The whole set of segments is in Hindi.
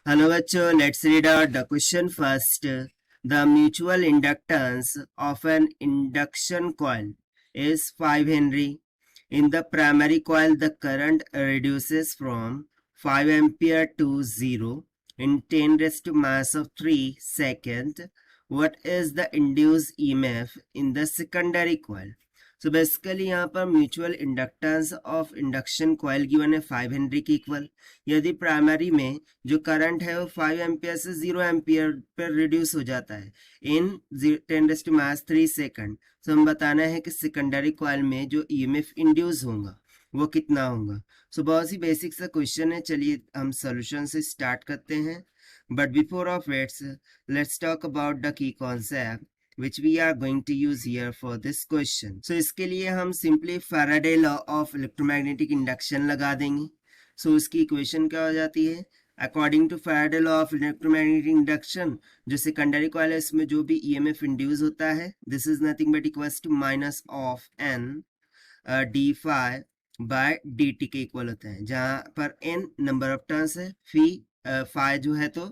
Hello bachcho, let's read out the question first. The mutual inductance of an induction coil is 5 Henry. In the primary coil, the current reduces from 5 ampere to 0 in 10 raised to mass of 3 second. What is the induced EMF in the secondary coil? So basically यहाँ पर mutual inductance of induction coil given है 5 हेनरी की इक्वल। यदि प्राइमरी में जो करंट है वो 5 एम्पियर से 0 एम्पियर पर रिड्यूस हो जाता है इन 10⁻³ सेकंड, तो हम बताना है कि सेकेंडरी कॉइल में जो ईएमएफ इंड्यूस होगा वो कितना होगा। सो बहुत ही बेसिक सा क्वेश्चन है, चलिए हम सोल्यूशन से स्टार्ट करते हैं। But before of its let's talk about the key concept which we are going to use here for this question. So इसके लिए हम simply Faraday law of electromagnetic induction लगा देंगे। So उसकी equation क्या हो जाती है? According to Faraday law of electromagnetic induction, जो secondary coil है इसमें जो भी EMF induce होता है, this is nothing but equals to minus of n d phi by dt के इक्वल होता है, जहाँ पर n नंबर ऑफ टर्न्स है, phi जो है तो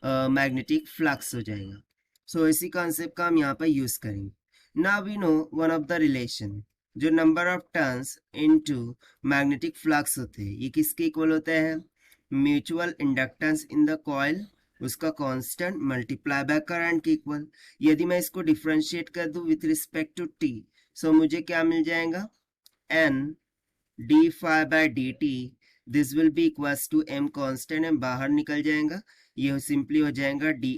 मैग्नेटिक फ्लक्स हो जाएगा। सो इसी कॉन्सेप्ट का हम यहाँ पर यूज करेंगे। Now we know one of the relation, जो number of turns into magnetic flux होते हैं, ये किसके इक्वल होते हैं? Mutual inductance in the coil, उसका कांस्टेंट मल्टीप्लाई बाय करंट के इक्वल। यदि मैं इसको डिफरेंशिएट कर दूं with respect to t, so मुझे क्या मिल जाएगा? n d phi by dt, this will be equals to m constant, m बाहर निकल जाएगा, ये सिंपली हो जाएगा di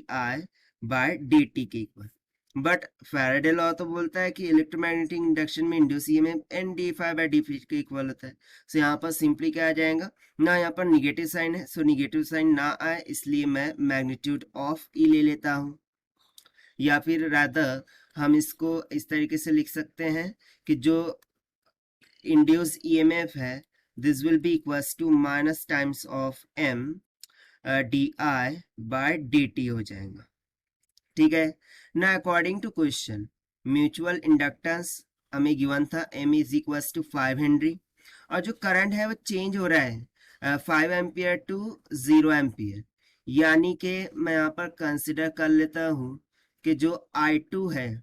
बाय dt के इक्वल। बट फैराडे लॉ तो बोलता है कि इलेक्ट्रोमैग्नेटिक इंडक्शन में induce EMF n d phi by dt के इक्वल होता है। सो यहाँ पर सिंपली क्या आ जाएगा ना, यहाँ पर निगेटिव साइन है, सो निगेटिव साइन ना आए इसलिए मैं मैग्नीट्यूड ऑफ ई ले लेता हूँ, या फिर रादर हम इसको इस तरीके से लिख सकते हैं कि जो इंड्यूस ईएमएफ है this will be equals to minus times of m d i by dt हो जाएगा। ठीक है ना। According to question mutual inductance हमें गिवन था m is equal to 5 henry, और जो करंट है वो चेंज हो रहा है 5 एम्पियर टू 0 एम्पियर, यानी कि मैं यहाँ पर कंसिडर कर लेता हूँ कि जो I2 है,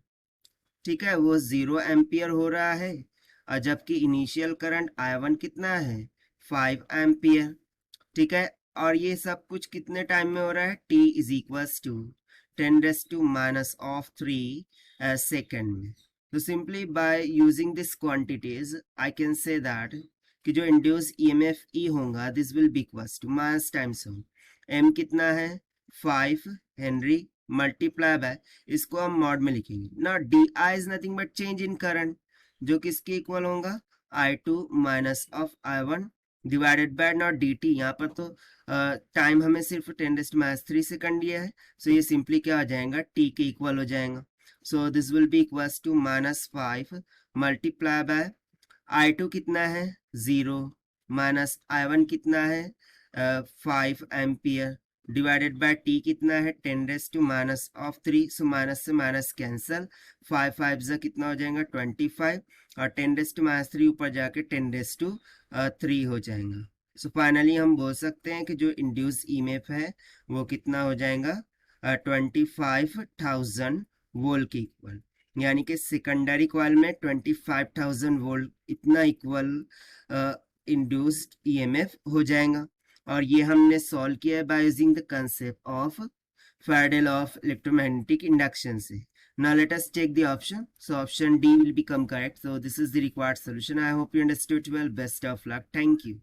ठीक है, वो 0 एम्पियर हो रहा है, और जबकि इनिशियल करंट I1 कितना है? 5 एम्पियर। ठीक है, और ये सब कुछ कितने टाइम में हो रहा है? t is equal to 10⁻³ second में। तो simply by using this quantities I can say that कि जो इंड्यूस ईएमएफ ई होगा this will be equals to mass times of m कितना है? 5 हेनरी मल्टीप्लाई बाय, इसको हम मॉड में लिखेंगे ना, D I is nothing but change in current, जो किसके इक्वल होगा? I2 minus of I1 divided by not dt। यहाँ पर तो टाइम हमें सिर्फ 10⁻³ सेकंड दिया है, सो ये सिंपली क्या हो जाएगा? t के इक्वल हो जाएगा। So this will be equals to -5 multiply by I2 कितना है? 0 माइनस I1 कितना है? 5 एम्पियर डिवाइडेड बाय t कितना है? 10⁻³ सो माइनस से माइनस कैंसल, 5 5 जा कितना हो जाएगा? 25, और 10⁻³ ऊपर जाके 10⁻³ हो जाएगा। सो फाइनली हम बोल सकते हैं कि जो इंड्यूस ईएमएफ है वो कितना हो जाएगा? 25,000 वोल्ट के इक्वल, यानी कि सेकेंडरी कॉइल में 25,000 वोल्ट इतना इक्वल इंड्यूस्ड ईएमएफ हो जाएगा। और ये हमने सॉल्व किया है by using the concept of Faraday law of electromagnetic induction से। Now let us take the option. So option D will become correct. So this is the required solution. I hope you understood well. Best of luck. Thank you.